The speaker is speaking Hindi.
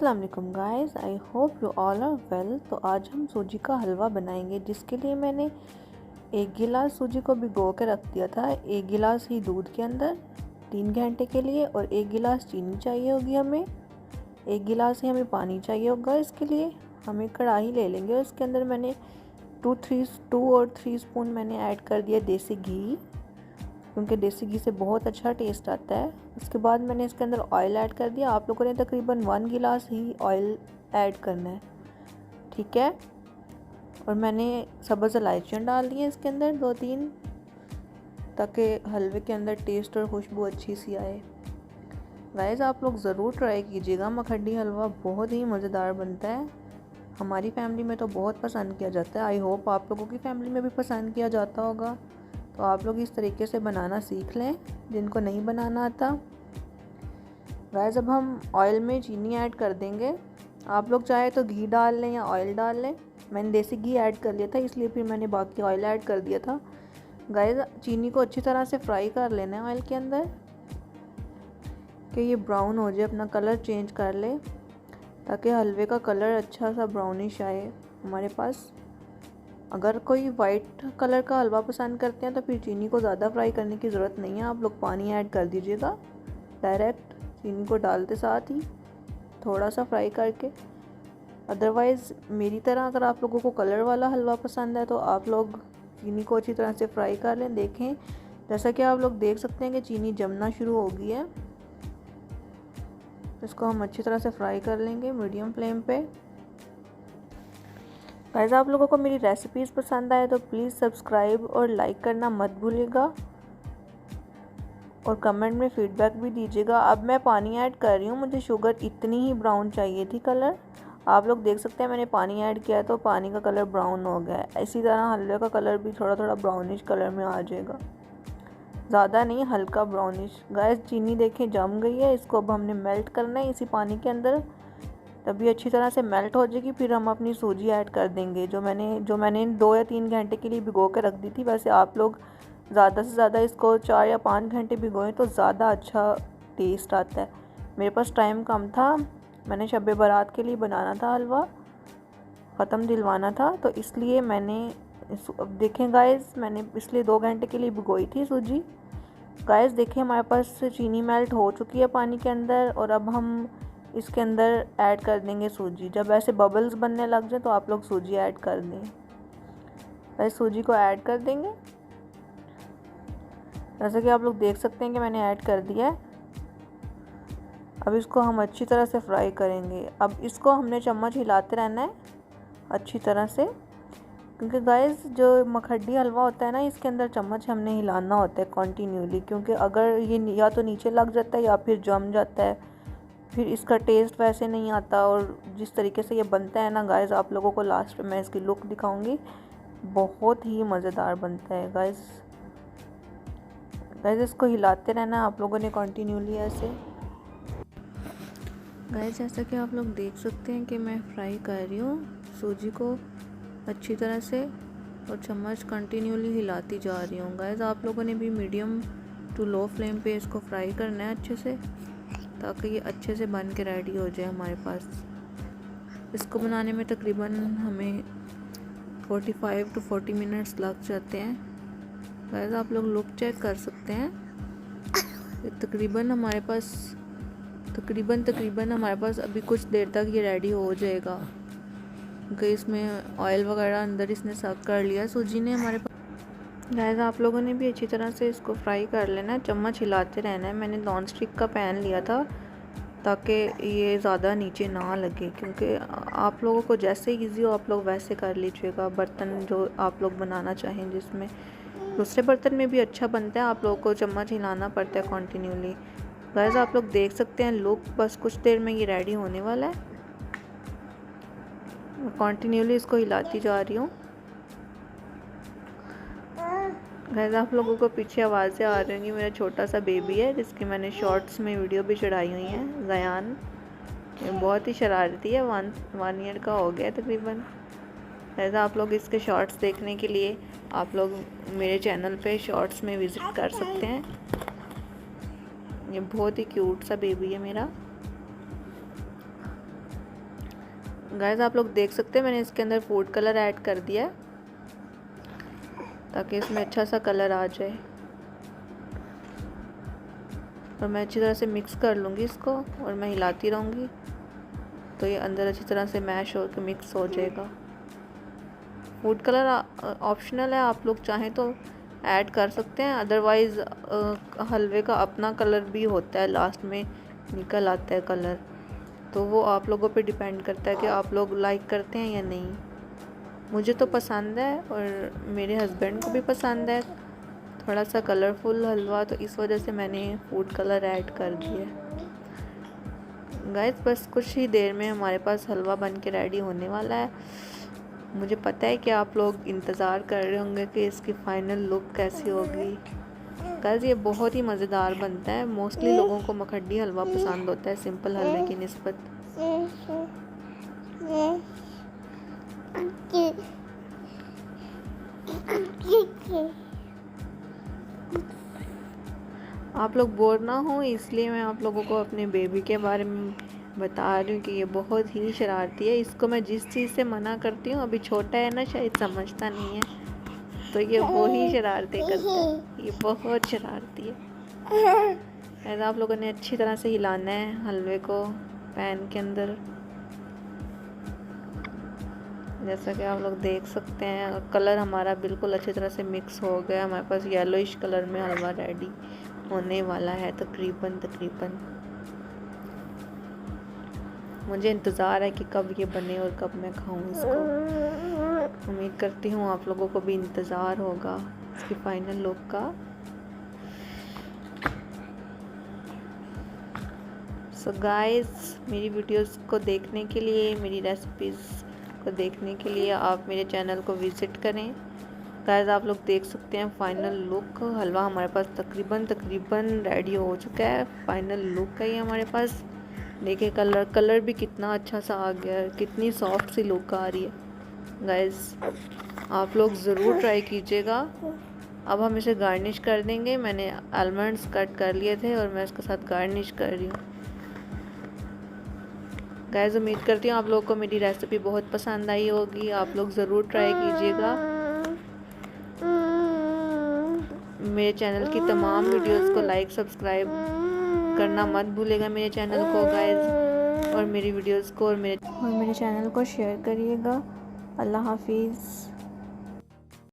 अस्सलाम वालेकुम guys, I hope you all are well. तो आज हम सूजी का हलवा बनाएंगे, जिसके लिए मैंने 1 गिलास सूजी को भिगो के रख दिया था 1 गिलास ही दूध के अंदर 3 घंटे के लिए। और 1 गिलास चीनी चाहिए होगी हमें, 1 गिलास ही हमें पानी चाहिए होगा। इसके लिए हम एक कढ़ाई ले लेंगे और उसके अंदर मैंने 2 और 3 स्पून मैंने ऐड कर दिया देसी घी, क्योंकि देसी घी से बहुत अच्छा टेस्ट आता है। उसके बाद मैंने इसके अंदर ऑयल ऐड कर दिया। आप लोगों ने तकरीबन 1 गिलास ही ऑयल ऐड करना है, ठीक है। और मैंने सब्ज़ इलायचियाँ डाल दी हैं इसके अंदर 2-3, ताकि हलवे के अंदर टेस्ट और खुशबू अच्छी सी आए। गाइस, आप लोग ज़रूर ट्राई कीजिएगा, मखड्डी हलवा बहुत ही मज़ेदार बनता है। हमारी फैमिली में तो बहुत पसंद किया जाता है। आई होप आप लोगों की फैमिली में भी पसंद किया जाता होगा। तो आप लोग इस तरीके से बनाना सीख लें, जिनको नहीं बनाना आता। गाइस, अब हम ऑयल में चीनी ऐड कर देंगे। आप लोग चाहे तो घी डाल लें या ऑयल डाल लें। मैंने देसी घी ऐड कर लिया था, इसलिए फिर मैंने बाकी ऑयल ऐड कर दिया था। गाइस, चीनी को अच्छी तरह से फ्राई कर लेना है ऑयल के अंदर, कि ये ब्राउन हो जाए, अपना कलर चेंज कर ले, ताकि हलवे का कलर अच्छा सा ब्राउनिश आए हमारे पास। अगर कोई वाइट कलर का हलवा पसंद करते हैं तो फिर चीनी को ज़्यादा फ्राई करने की ज़रूरत नहीं है, आप लोग पानी ऐड कर दीजिएगा डायरेक्ट चीनी को डालते साथ ही थोड़ा सा फ्राई करके। अदरवाइज़ मेरी तरह अगर आप लोगों को कलर वाला हलवा पसंद है तो आप लोग चीनी को अच्छी तरह से फ्राई कर लें। देखें, जैसा कि आप लोग देख सकते हैं कि चीनी जमना शुरू हो गई है। इसको हम अच्छी तरह से फ्राई कर लेंगे मीडियम फ्लेम पे। गाइस, आप लोगों को मेरी रेसिपीज़ पसंद आए तो प्लीज़ सब्सक्राइब और लाइक करना मत भूलिएगा, और कमेंट में फ़ीडबैक भी दीजिएगा। अब मैं पानी ऐड कर रही हूँ, मुझे शुगर इतनी ही ब्राउन चाहिए थी कलर। आप लोग देख सकते हैं मैंने पानी ऐड किया तो पानी का कलर ब्राउन हो गया है। इसी तरह हलवे का कलर भी थोड़ा थोड़ा ब्राउनिश कलर में आ जाएगा, ज़्यादा नहीं, हल्का ब्राउनिश। गाइस, चीनी देखें जम गई है। इसको अब हमने मेल्ट करना है इसी पानी के अंदर, तभी अच्छी तरह से मेल्ट हो जाएगी। फिर हम अपनी सूजी ऐड कर देंगे, जो मैंने 2 या 3 घंटे के लिए भिगो के रख दी थी। वैसे आप लोग ज़्यादा से ज़्यादा इसको 4 या 5 घंटे भिगोएं तो ज़्यादा अच्छा टेस्ट आता है। मेरे पास टाइम कम था, मैंने शब बारात के लिए बनाना था हलवा, ख़त्म दिलवाना था, तो इसलिए मैंने अब देखें गाइस, मैंने इसलिए 2 घंटे के लिए भिगोई थी सूजी। गाइस देखें, हमारे पास चीनी मेल्ट हो चुकी है पानी के अंदर, और अब हम इसके अंदर ऐड कर देंगे सूजी। जब ऐसे बबल्स बनने लग जाए तो आप लोग सूजी ऐड कर दें। वैसे सूजी को ऐड कर देंगे, जैसे कि आप लोग देख सकते हैं कि मैंने ऐड कर दिया है। अब इसको हम अच्छी तरह से फ्राई करेंगे। अब इसको हमने चम्मच हिलाते रहना है अच्छी तरह से, क्योंकि गाइस जो मखड्डी हलवा होता है ना, इसके अंदर चम्मच हमने हिलाना होता है कॉन्टीन्यूली, क्योंकि अगर ये या तो नीचे लग जाता है या फिर जम जाता है, फिर इसका टेस्ट वैसे नहीं आता। और जिस तरीके से ये बनता है ना गाइस, आप लोगों को लास्ट में मैं इसकी लुक दिखाऊंगी, बहुत ही मज़ेदार बनता है गाइस। इसको हिलाते रहना आप लोगों ने कंटिन्यूली ऐसे। गाइस, जैसा कि आप लोग देख सकते हैं कि मैं फ्राई कर रही हूँ सूजी को अच्छी तरह से, और चम्मच कंटिन्यूली हिलाती जा रही हूँ। गाइस, आप लोगों ने भी मीडियम टू लो फ्लेम पे इसको फ्राई करना है अच्छे से, ताकि ये अच्छे से बन के रेडी हो जाए हमारे पास। इसको बनाने में तकरीबन हमें 45 to 40 मिनट्स लग जाते हैं। गाइस, आप लोग लुक चेक कर सकते हैं। तकरीबन हमारे पास अभी कुछ देर तक ये रेडी हो जाएगा, क्योंकि इसमें ऑयल वगैरह अंदर इसने सक कर लिया सूजी ने हमारे पास। गाइस, आप लोगों ने भी अच्छी तरह से इसको फ्राई कर लेना है, चम्मच हिलाते रहना है। मैंने नॉन स्टिक का पैन लिया था ताकि ये ज़्यादा नीचे ना लगे, क्योंकि आप लोगों को जैसे इजी हो आप लोग वैसे कर लीजिएगा। बर्तन जो आप लोग बनाना चाहें, जिसमें दूसरे बर्तन में भी अच्छा बनता है, आप लोगों को चम्मच हिलाना पड़ता है कॉन्टीन्यूली। गाइस, आप लोग देख सकते हैं लुक, बस कुछ देर में ये रेडी होने वाला है। कॉन्टीन्यूली इसको हिलाती जा रही हूँ। गाइस, आप लोगों को पीछे आवाज़ें आ रही होंगी, मेरा छोटा सा बेबी है जिसकी मैंने शॉर्ट्स में वीडियो भी चढ़ाई हुई है, ज़यान। ये बहुत ही शरारती है, 1 ईयर का हो गया तकरीबन। गाइस, आप लोग इसके शॉर्ट्स देखने के लिए आप लोग मेरे चैनल पे शॉर्ट्स में विज़िट कर सकते हैं। ये बहुत ही क्यूट सा बेबी है मेरा। गाइस आप लोग देख सकते हैं मैंने इसके अंदर फूड कलर ऐड कर दिया है ताकि इसमें अच्छा सा कलर आ जाए। और मैं अच्छी तरह से मिक्स कर लूँगी इसको और मैं हिलाती रहूँगी तो ये अंदर अच्छी तरह से मैश होकर मिक्स हो जाएगा। फूड कलर ऑप्शनल है, आप लोग चाहें तो ऐड कर सकते हैं, अदरवाइज़ हलवे का अपना कलर भी होता है, लास्ट में निकल आता है कलर, तो वो आप लोगों पे डिपेंड करता है कि आप लोग लाइक करते हैं या नहीं। मुझे तो पसंद है और मेरे हस्बैंड को भी पसंद है थोड़ा सा कलरफुल हलवा, तो इस वजह से मैंने फूड कलर ऐड कर दिया। गाइस बस कुछ ही देर में हमारे पास हलवा बन के रेडी होने वाला है। मुझे पता है कि आप लोग इंतज़ार कर रहे होंगे कि इसकी फ़ाइनल लुक कैसी होगी। गाइस ये बहुत ही मज़ेदार बनता है। मोस्टली लोगों को मखड्डी हलवा पसंद होता है सिंपल हलवे की निस्बत। आप लोग बोर ना हो इसलिए मैं आप लोगों को अपने बेबी के बारे में बता रही हूँ कि ये बहुत ही शरारती है। इसको मैं जिस चीज़ से मना करती हूँ, अभी छोटा है ना शायद समझता नहीं है, तो ये वही शरारतें करता है। ये बहुत शरारती है। ऐसा आप लोगों ने अच्छी तरह से हिलाना है हलवे को पैन के अंदर, जैसा कि आप लोग देख सकते हैं। और कलर हमारा बिल्कुल अच्छी तरह से मिक्स हो गया। हमारे पास येलोइश कलर में हलवा रेडी होने वाला है तकरीबन। मुझे इंतज़ार है कि कब ये बने और कब मैं खाऊं इसको। उम्मीद करती हूँ आप लोगों को भी इंतज़ार होगा इसकी फ़ाइनल लुक का। सो गाइस मेरी वीडियोस को देखने के लिए, मेरी रेसिपीज़ को देखने के लिए आप मेरे चैनल को विज़िट करें। गाइस आप लोग देख सकते हैं फ़ाइनल लुक। हलवा हमारे पास तकरीबन रेडी हो चुका है। फ़ाइनल लुक है ये हमारे पास। देखिए कलर भी कितना अच्छा सा आ गया है, कितनी सॉफ्ट सी लुक आ रही है। गाइस आप लोग ज़रूर ट्राई कीजिएगा। अब हम इसे गार्निश कर देंगे। मैंने आलमंड्स कट कर लिए थे और मैं इसके साथ गार्निश कर रही हूँ। गाइस उम्मीद करती हूँ आप लोगों को मेरी रेसिपी बहुत पसंद आई होगी। आप लोग ज़रूर ट्राई कीजिएगा। मेरे चैनल की तमाम वीडियोस को लाइक सब्सक्राइब करना मत भूलेगा मेरे चैनल को गाइस, और मेरी वीडियोस को और मेरे चैनल को शेयर करिएगा। अल्लाह हाफिज़।